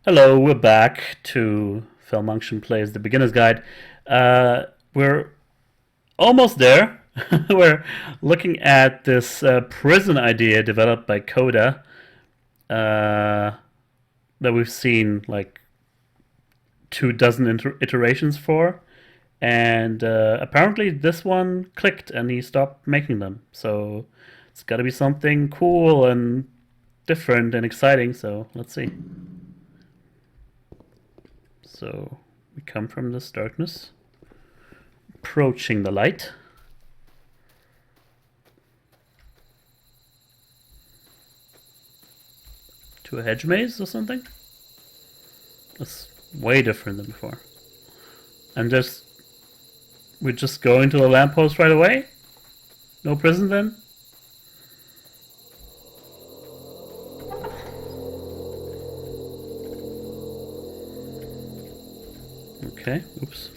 Hello, we're back to falmunction Plays the Beginner's Guide. We're almost there. We're looking at this prison idea developed by Coda that we've seen like 2 dozen iterations for. And apparently this one clicked and he stopped making them. So it's got to be something cool and different and exciting. So let's see. So we come from this darkness, approaching the light. To a hedge maze or something? That's way different than before. We're just going to the lamppost right away? No prison then? Okay, oops.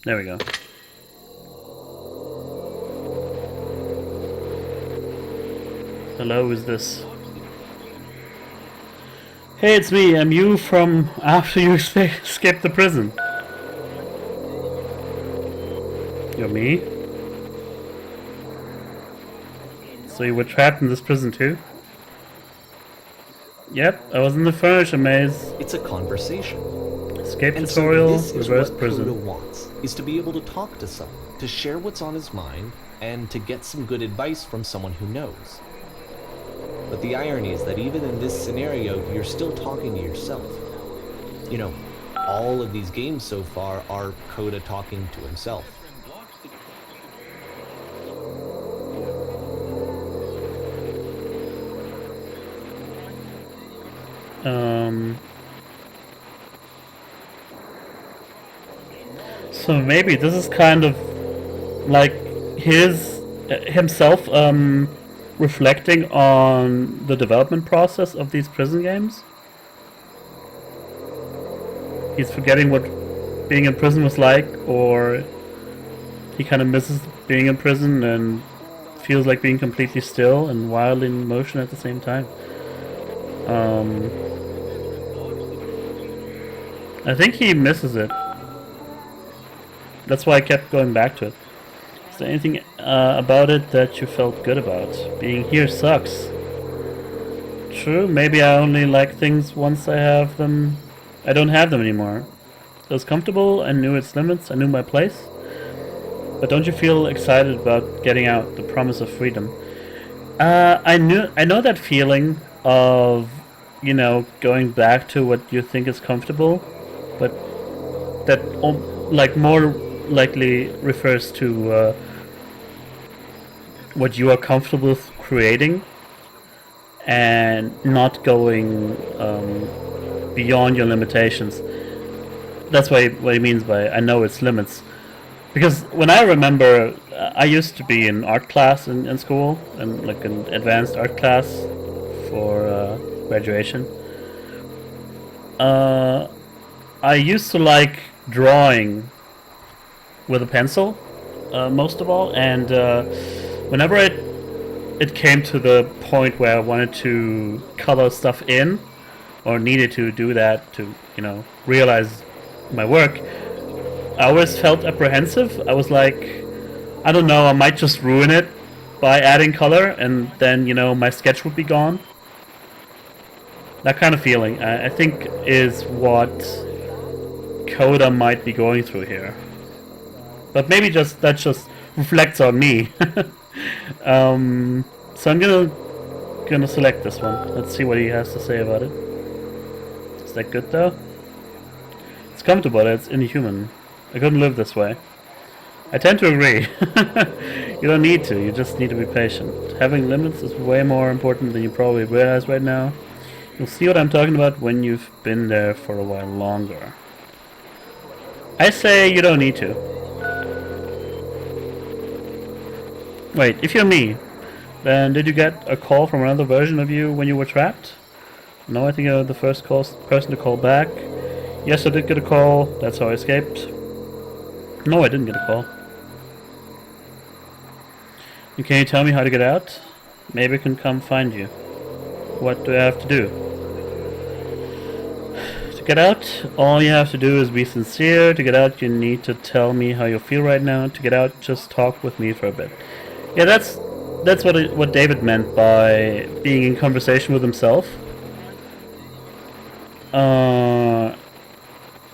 There we go. Hello, who's this? Hey, it's me. I'm you from after you escaped the prison. You're me? So you were trapped in this prison too? Yep, I was in the furniture maze. It's a conversation. Escape And tutorial, so this is reverse what prison. Coda wants, is to be able to talk to someone, to share what's on his mind, and to get some good advice from someone who knows. But the irony is that even in this scenario, you're still talking to yourself. You know, all of these games so far are Coda talking to himself. So maybe this is kind of like himself reflecting on the development process of these prison games. He's forgetting what being in prison was like, or he kind of misses being in prison and feels like being completely still and wildly in motion at the same time. I think he misses it. That's why I kept going back to it. Is there anything about it that you felt good about? Being here sucks. True, maybe I only like things once I have them. I don't have them anymore. It was comfortable, I knew its limits, I knew my place. But don't you feel excited about getting out, the promise of freedom? I know that feeling of, going back to what you think is comfortable, but that like more likely refers to what you are comfortable with creating and not going beyond your limitations. That's what he means by I know its limits. Because when I remember, I used to be in art class in school, and like an advanced art class for graduation. I used to like drawing with a pencil, most of all, and whenever it came to the point where I wanted to color stuff in, or needed to do that to, realize my work, I always felt apprehensive. I was like, I don't know, I might just ruin it by adding color, and then, my sketch would be gone. That kind of feeling, I think, is what Coda might be going through here. But maybe that just reflects on me. So I'm gonna select this one. Let's see what he has to say about it. Is that good though? It's comfortable, it's inhuman. I couldn't live this way. I tend to agree. You don't need to, you just need to be patient. Having limits is way more important than you probably realize right now. You'll see what I'm talking about when you've been there for a while longer. I say you don't need to. Wait, if you're me, then did you get a call from another version of you when you were trapped? No, I think you're the first person to call back. Yes, I did get a call. That's how I escaped. No, I didn't get a call. And can you tell me how to get out? Maybe I can come find you. What do I have to do? To get out, all you have to do is be sincere. To get out, you need to tell me how you feel right now. To get out, just talk with me for a bit. Yeah, that's what David meant by being in conversation with himself.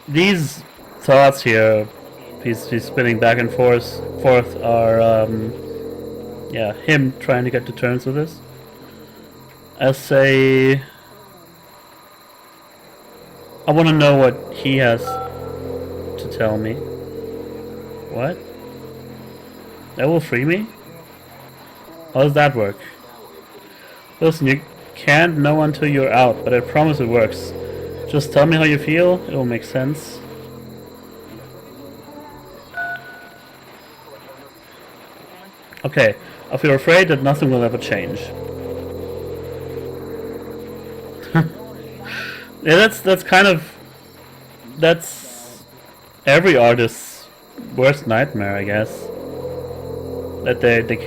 These thoughts here, he's spinning back and forth are yeah, him trying to get to terms with this. I say, I want to know what he has to tell me. What? That will free me? How does that work? Listen, you can't know until you're out, but I promise it works. Just tell me how you feel, it will make sense. Okay, I feel afraid that nothing will ever change. Yeah, that's kind of... That's every artist's worst nightmare, I guess. That they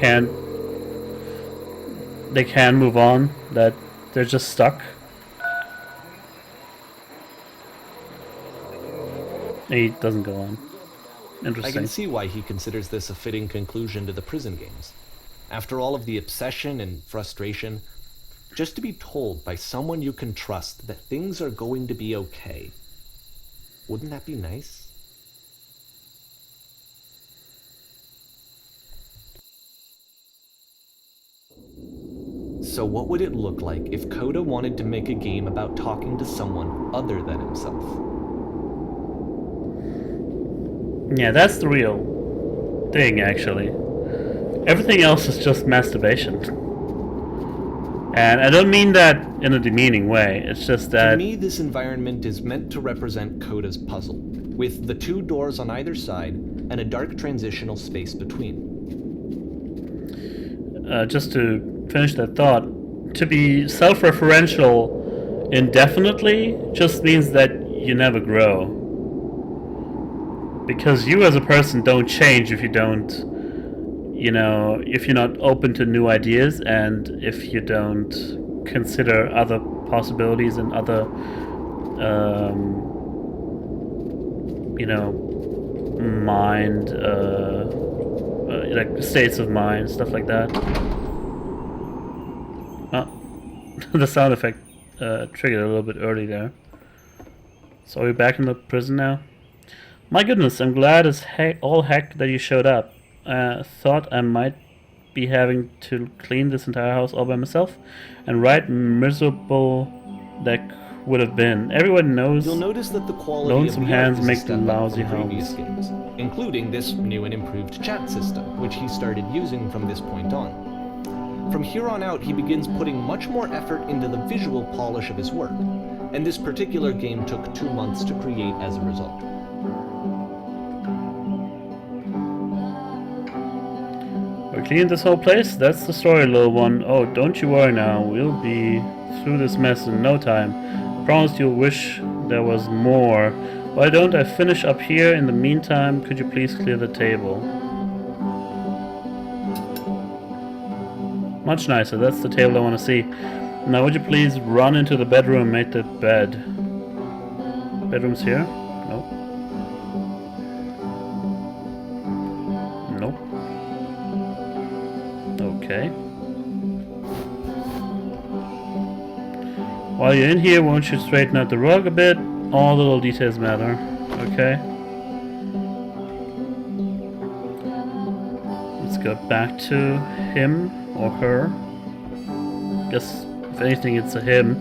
can't move on, that they're just stuck. He doesn't go on. Interesting. I can see why he considers this a fitting conclusion to the prison games. After all of the obsession and frustration, just to be told by someone you can trust that things are going to be okay. Wouldn't that be nice? So what would it look like if Coda wanted to make a game about talking to someone other than himself? Yeah, that's the real thing, actually. Everything else is just masturbation. And I don't mean that in a demeaning way, it's just that... To me, this environment is meant to represent Coda's puzzle, with the two doors on either side and a dark transitional space between. Just to finish that thought, to be self-referential indefinitely just means that you never grow. Because you as a person don't change if you don't, you know, if you're not open to new ideas and if you don't consider other possibilities and other, you know, mind, like states of mind, stuff like that. Oh, the sound effect triggered a little bit early there. So are we back in the prison now? My goodness, I'm glad as all heck that you showed up. Thought I might be having to clean this entire house all by myself, and right miserable that would have been. Everyone knows. You'll notice that the quality lonesome of the hands art is a make step up lousy from previous homes. games, including this new and improved chat system, which he started using from this point on. From here on out, he begins putting much more effort into the visual polish of his work, and this particular game took 2 months to create as a result. We're cleaning this whole place? That's the story, little one. Oh, don't you worry now. We'll be through this mess in no time. I promise you'll wish there was more. Why don't I finish up here? In the meantime, could you please clear the table? Much nicer. That's the table I want to see. Now, would you please run into the bedroom and make the bed? Bedroom's here? Nope. Nope. Okay. While you're in here, won't you straighten out the rug a bit? All little details matter. Okay. Let's go back to him or her. Guess if anything, it's a him.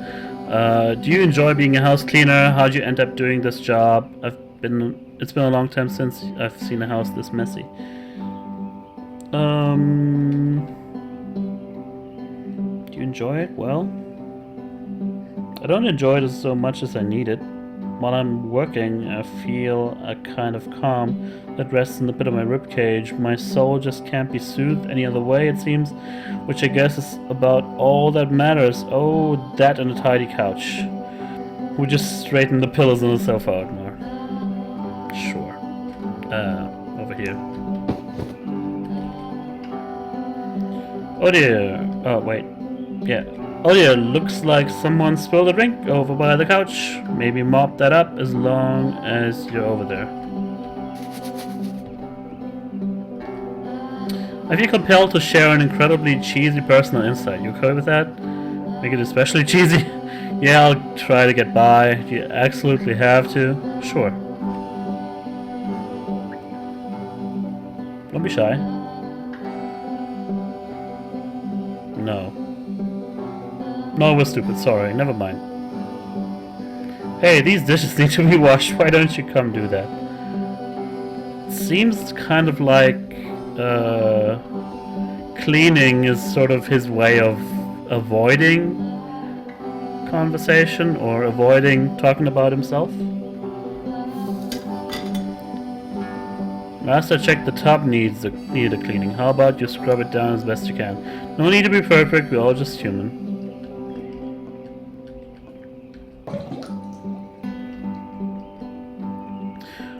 Do you enjoy being a house cleaner? How'd you end up doing this job? It's been a long time since I've seen a house this messy. Do you enjoy it? Well, I don't enjoy it so much as I need it. While I'm working, I feel a kind of calm that rests in the pit of my ribcage. My soul just can't be soothed any other way, it seems, which I guess is about all that matters. Oh, that and a tidy couch. We just straighten the pillows on the sofa out more. Sure. Over here. Oh dear. Oh, wait. Yeah. Oh yeah, looks like someone spilled a drink over by the couch. Maybe mop that up as long as you're over there. I feel compelled to share an incredibly cheesy personal insight. You okay with that? Make it especially cheesy? Yeah, I'll try to get by. Do you absolutely have to? Sure. Don't be shy. No. No, we're stupid. Sorry. Never mind. Hey, these dishes need to be washed. Why don't you come do that? Seems kind of like cleaning is sort of his way of avoiding conversation or avoiding talking about himself. Last I checked, the tub needed a cleaning. How about you scrub it down as best you can? No need to be perfect. We're all just human.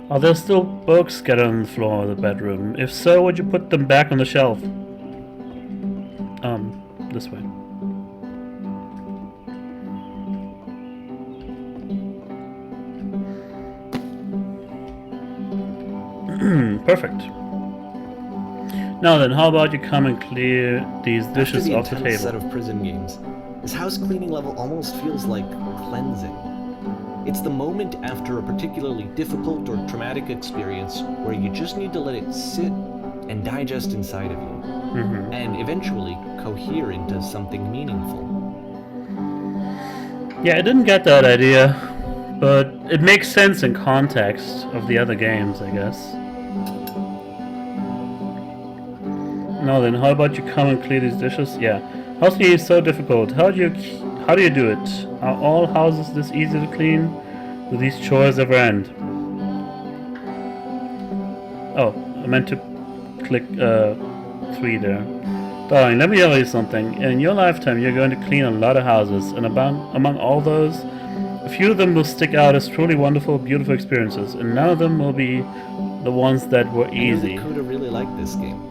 Are there still books scattered on the floor of the bedroom? If so, would you put them back on the shelf? This way. Perfect. Now then, how about you come and clear these dishes off the table? Set of prison games, this house cleaning level almost feels like cleansing. It's the moment after a particularly difficult or traumatic experience where you just need to let it sit and digest inside of you, and eventually cohere into something meaningful. Yeah, I didn't get that idea, but it makes sense in context of the other games, I guess. Now then, how about you come and clear these dishes? Yeah, house cleaning is so difficult. How do you do it? Are all houses this easy to clean? Do these chores ever end? Oh, I meant to click 3 there. Darling, let me tell you something. In your lifetime, you're going to clean a lot of houses, and among all those, a few of them will stick out as truly wonderful, beautiful experiences, and none of them will be the ones that were easy. Kuda really liked this game.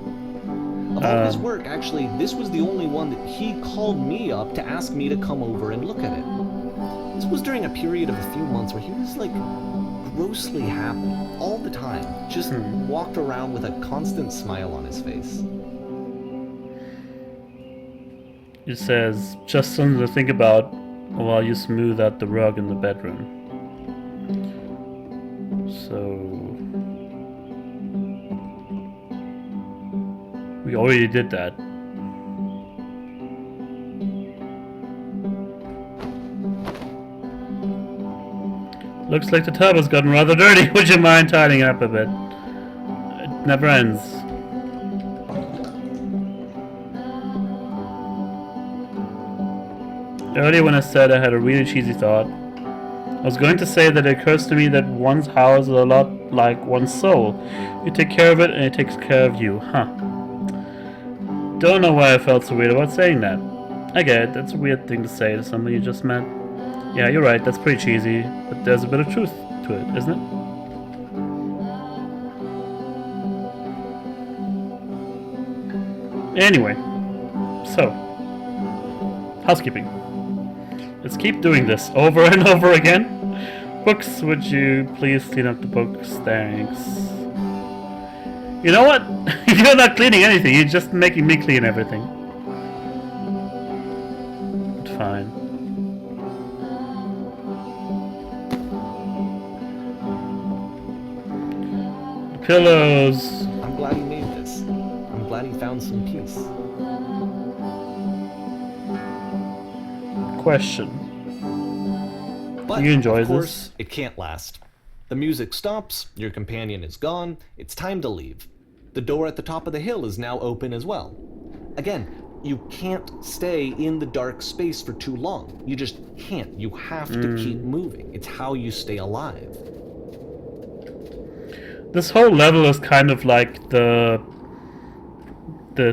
Of all his work, actually, this was the only one that he called me up to ask me to come over and look at it. This was during a period of a few months where he was like grossly happy all the time, just walked around with a constant smile on his face. It says, just something to think about while you smooth out the rug in the bedroom. So... we already did that. Looks like the tub has gotten rather dirty. Would you mind tidying up a bit? It never ends. Earlier when I said I had a really cheesy thought, I was going to say that it occurs to me that one's house is a lot like one's soul. You take care of it and it takes care of you. Huh. Don't know why I felt so weird about saying that. I get it, that's a weird thing to say to someone you just met. Yeah, you're right, that's pretty cheesy, but there's a bit of truth to it, isn't it? Anyway, so, housekeeping. Let's keep doing this over and over again. Books, would you please clean up the books? Thanks. You know what? You're not cleaning anything, you're just making me clean everything. But fine. The pillows. I'm glad he made this. I'm glad he found some peace. Question. But, you enjoy of course, this? It can't last. The music stops, your companion is gone, it's time to leave. The door at the top of the hill is now open as well. Again, you can't stay in the dark space for too long. You just can't. You have to keep moving. It's how you stay alive. This whole level is kind of like the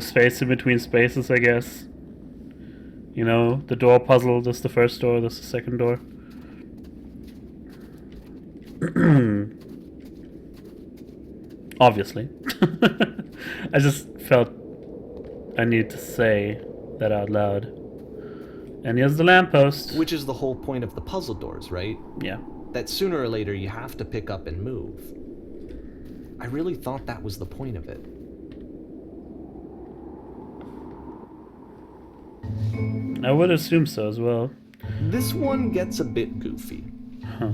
space in between spaces, I guess. You know, the door puzzle, this is the first door, this is the second door. Obviously. I just felt I needed to say that out loud. And here's the lamppost. Which is the whole point of the puzzle doors, right? Yeah. That sooner or later you have to pick up and move. I really thought that was the point of it. I would assume so as well. This one gets a bit goofy. Huh.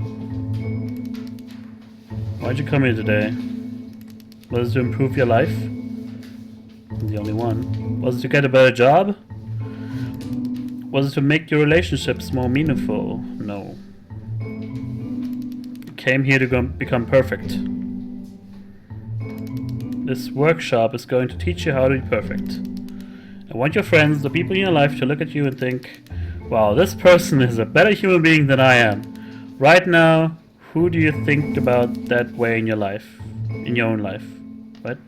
Why'd you come here today? Was it to improve your life? The only one. Was it to get a better job? Was it to make your relationships more meaningful? No. You came here to become perfect. This workshop is going to teach you how to be perfect. I want your friends, the people in your life, to look at you and think, wow, this person is a better human being than I am. Right now, who do you think about that way in your life? In your own life? What?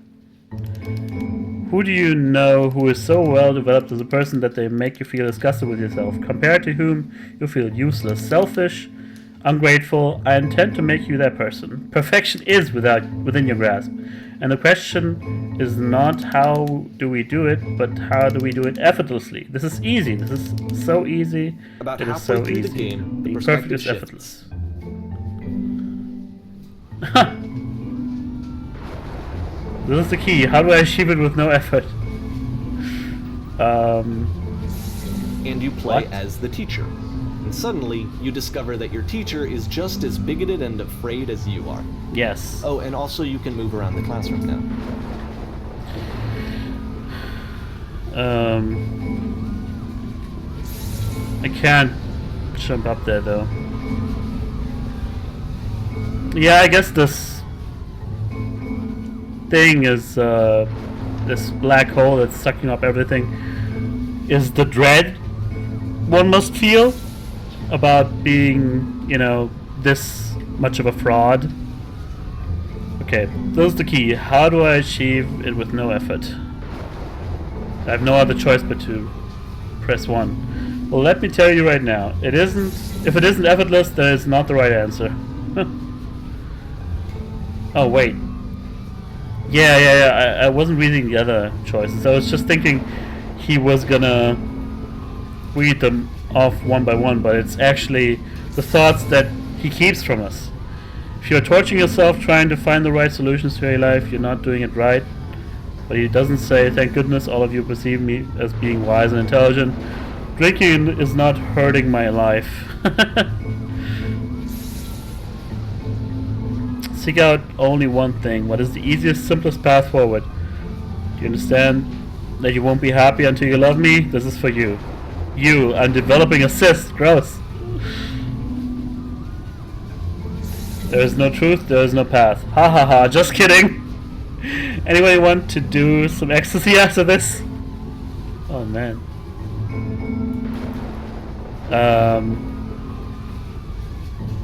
Who do you know who is so well developed as a person that they make you feel disgusted with yourself, compared to whom you feel useless, selfish, ungrateful? I intend to make you that person. Perfection is within your grasp. And the question is not how do we do it, but how do we do it effortlessly. This is easy. This is so easy. About it is halfway so through easy. the game, the Being perfect perspective is shifts. effortless. This is the key. How do I achieve it with no effort? And you play What? as the teacher. And suddenly, you discover that your teacher is just as bigoted and afraid as you are. Yes. Oh, and also you can move around the classroom now. I can't jump up there though. Yeah, I guess this thing is this black hole that's sucking up everything is the dread one must feel about being, you know, this much of a fraud. Okay, that's the key. How do I achieve it with no effort? I have no other choice but to press 1. Well, let me tell you right now, it isn't. If it isn't effortless, then it's not the right answer. Oh wait. Yeah. I wasn't reading the other choices. I was just thinking he was gonna read them off one by one, but it's actually the thoughts that he keeps from us. If you're torturing yourself trying to find the right solutions to your life, you're not doing it right. But he doesn't say, thank goodness all of you perceive me as being wise and intelligent. Drinking is not hurting my life. Seek out only one thing. What is the easiest, simplest path forward? Do you understand that you won't be happy until you love me? This is for you. You, I'm developing a cyst. Gross. There is no truth, there is no path. Ha ha ha, just kidding. Anybody want to do some ecstasy after this? Oh man.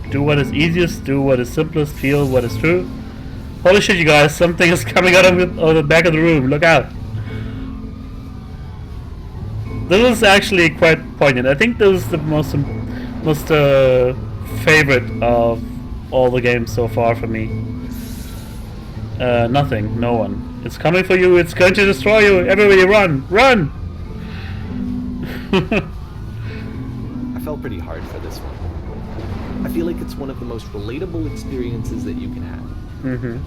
Do what is easiest, do what is simplest, feel what is true. Holy shit, you guys, something is coming out of the back of the room. Look out. This is actually quite poignant. I think this is the most favorite of all the games so far for me. Nothing, no one. It's coming for you, it's going to destroy you. Everybody run, run! I felt pretty hard for this one. I feel like it's one of the most relatable experiences that you can have.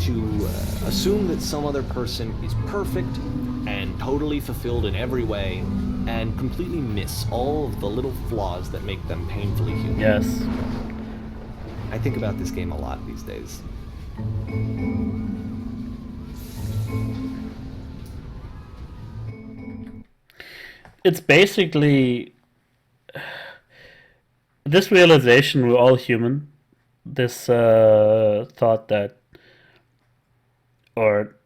To assume that some other person is perfect and totally fulfilled in every way, and completely miss all of the little flaws that make them painfully human. Yes. I think about this game a lot these days. It's basically this realization we're all human. This thought that, or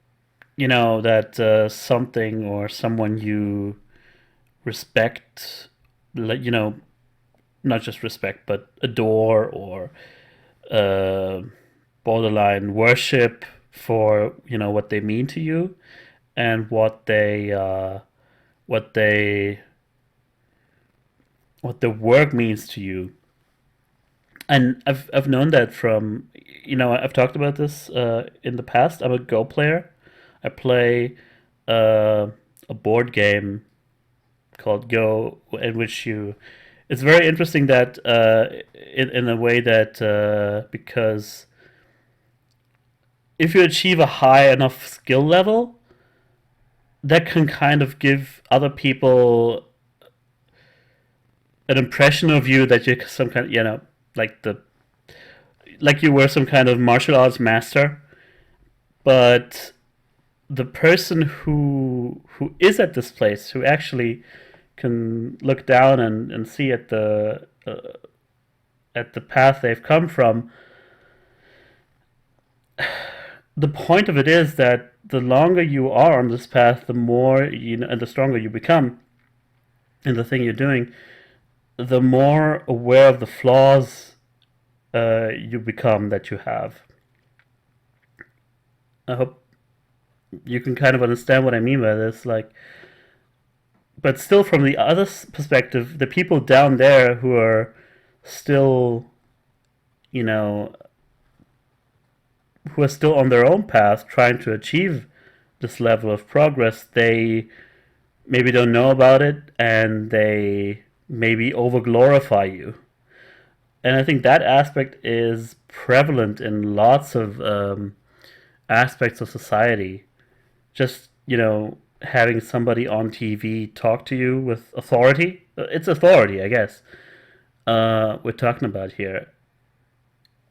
you know, that something or someone you respect, you know, not just respect but adore or borderline worship for, you know, what they mean to you and what their work means to you. And I've known that from, you know, I've talked about this in the past. I'm a Go player. I play a board game called Go, in which you it's very interesting that in a way that because if you achieve a high enough skill level, that can kind of give other people an impression of you that you're some kind of, like the like you were some kind of martial arts master. But the person who is at this place, who actually can look down and see at the path they've come from, the point of it is that the longer you are on this path, the more and the stronger you become in the thing you're doing, the more aware of the flaws you become that you have. I hope you can kind of understand what I mean by this. Like, but still, from the other perspective, the people down there who are still, who are still on their own path trying to achieve this level of progress, they maybe don't know about it, and they maybe over-glorify you. And I think that aspect is prevalent in lots of aspects of society. Just, having somebody on TV talk to you with authority. It's authority, I guess, we're talking about here.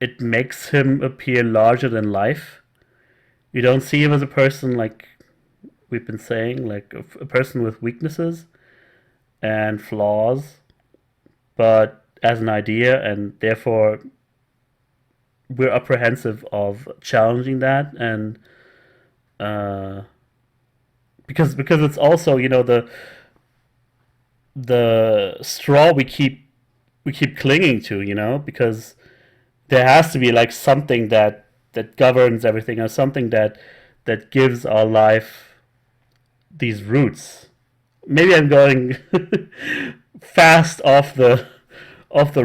It makes him appear larger than life. You don't see him as a person, like we've been saying, like a person with weaknesses and flaws, but as an idea, and therefore we're apprehensive of challenging that, and because it's also, the straw we keep clinging to, because there has to be like something that governs everything, or something that gives our life these roots. Maybe I'm going fast off the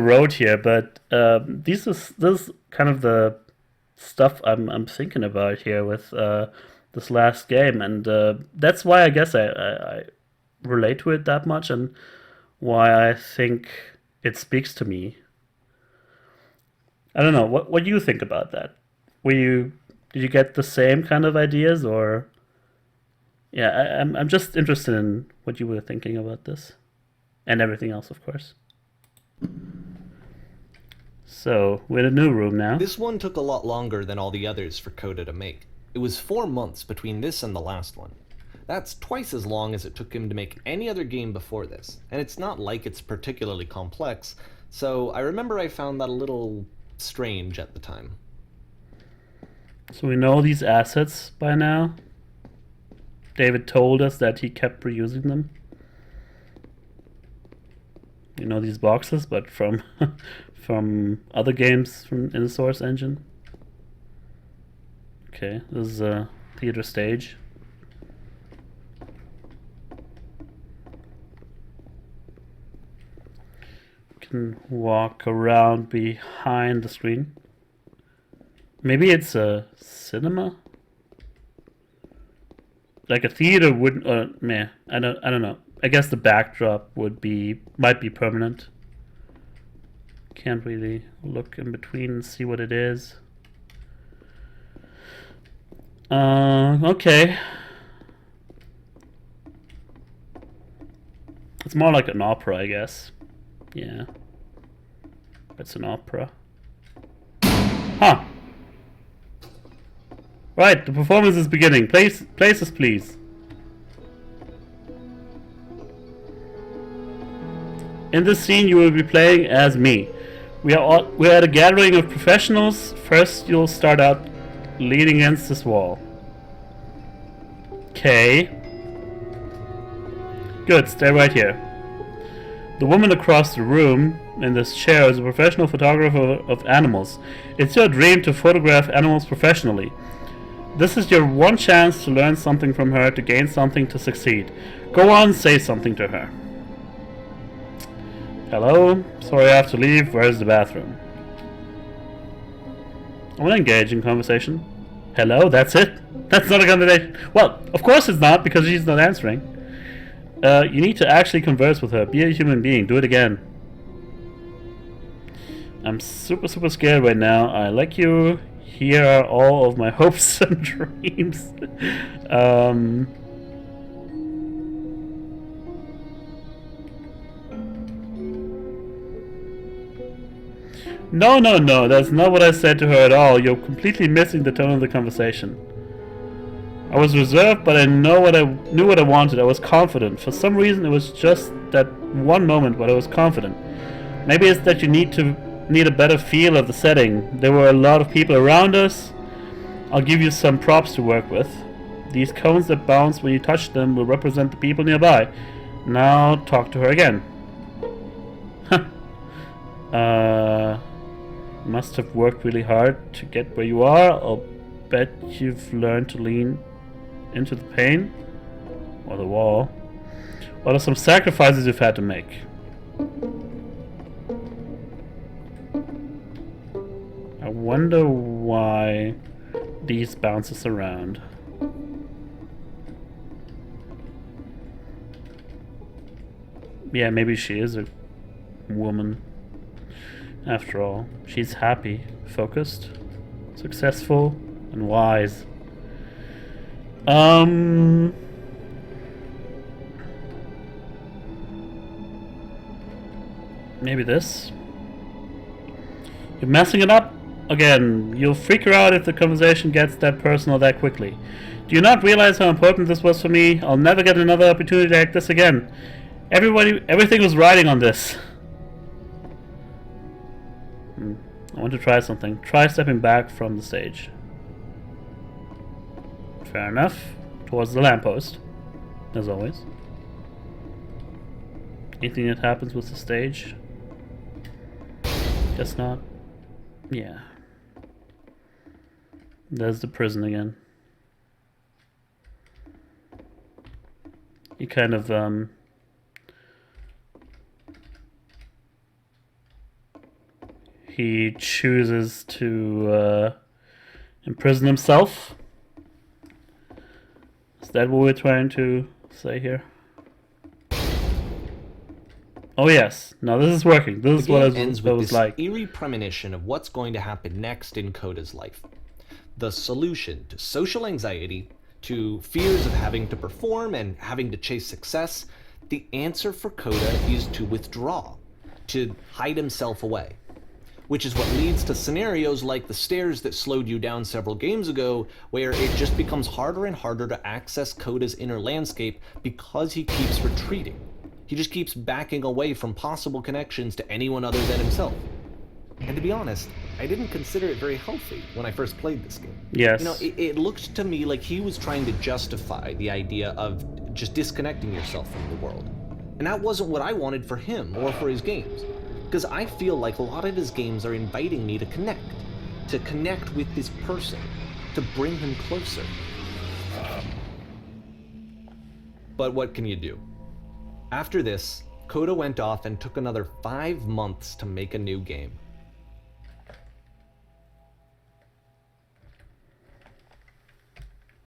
road here, but this is kind of the stuff I'm thinking about here with this last game, and that's why I guess I relate to it that much, and why I think it speaks to me. I don't know. What do you think about that? Did you get the same kind of ideas, or yeah? I'm just interested in what you were thinking about this, and everything else, of course. So we're in a new room now. This one took a lot longer than all the others for Coda to make. It was 4 months between this and the last one. That's twice as long as it took him to make any other game before this, and it's not like it's particularly complex, so I remember I found that a little strange at the time. So we know these assets by now. David told us that he kept reusing them. You know these boxes, but from from other games in the Source engine. Okay, this is a theater stage. Can walk around behind the screen. Maybe it's a cinema. Like a theater wouldn't. I don't know. I guess the backdrop might be permanent. Can't really look in between and see what it is. Okay. It's more like an opera, I guess. Yeah. It's an opera. Huh. Right, the performance is beginning. Places, please. In this scene, you will be playing as me. We're at a gathering of professionals. First, you'll start out leaning against this wall. Okay. Good, stay right here. The woman across the room in this chair is a professional photographer of animals. It's your dream to photograph animals professionally. This is your one chance to learn something from her, to gain something, to succeed. Go on, say something to her. Hello? Sorry I have to leave. Where's the bathroom? I want to engage in conversation. Hello? That's it? That's not a conversation. Well, of course it's not, because she's not answering. You need to actually converse with her. Be a human being. Do it again. I'm super, super scared right now. I like you. Here are all of my hopes and dreams. No, no, no. That's not what I said to her at all. You're completely missing the tone of the conversation. I was reserved, but I knew what I wanted. I was confident. For some reason, it was just that one moment, but I was confident. Maybe it's that you need a better feel of the setting. There were a lot of people around us. I'll give you some props to work with. These cones that bounce when you touch them will represent the people nearby. Now talk to her again. Must have worked really hard to get where you are. I'll bet you've learned to lean into the pain or the wall. What are some sacrifices you've had to make? I wonder why these bounces around. Yeah, maybe she is a woman. After all, she's happy, focused, successful, and wise. Maybe this? You're messing it up again. You'll freak her out if the conversation gets that personal that quickly. Do you not realize how important this was for me? I'll never get another opportunity to act this again. Everything was riding on this. I want to try something. Try stepping back from the stage. Fair enough. Towards the lamppost, as always. Anything that happens with the stage? Guess not. Yeah. There's the prison again. He kind of he chooses to imprison himself. Is that what we're trying to say here? Oh yes. No, this is working. This is what it ends with was this like. eerie premonition of what's going to happen next in Coda's life. The solution to social anxiety, to fears of having to perform and having to chase success, the answer for Coda is to withdraw, to hide himself away. Which is what leads to scenarios like the stairs that slowed you down several games ago, where it just becomes harder and harder to access Coda's inner landscape because he keeps retreating. He just keeps backing away from possible connections to anyone other than himself. And to be honest, I didn't consider it very healthy when I first played this game. Yes. You know, it looked to me like he was trying to justify the idea of just disconnecting yourself from the world. And that wasn't what I wanted for him or for his games. Because I feel like a lot of his games are inviting me to connect with this person, to bring him closer. But what can you do? After this, Coda went off and took another 5 months to make a new game.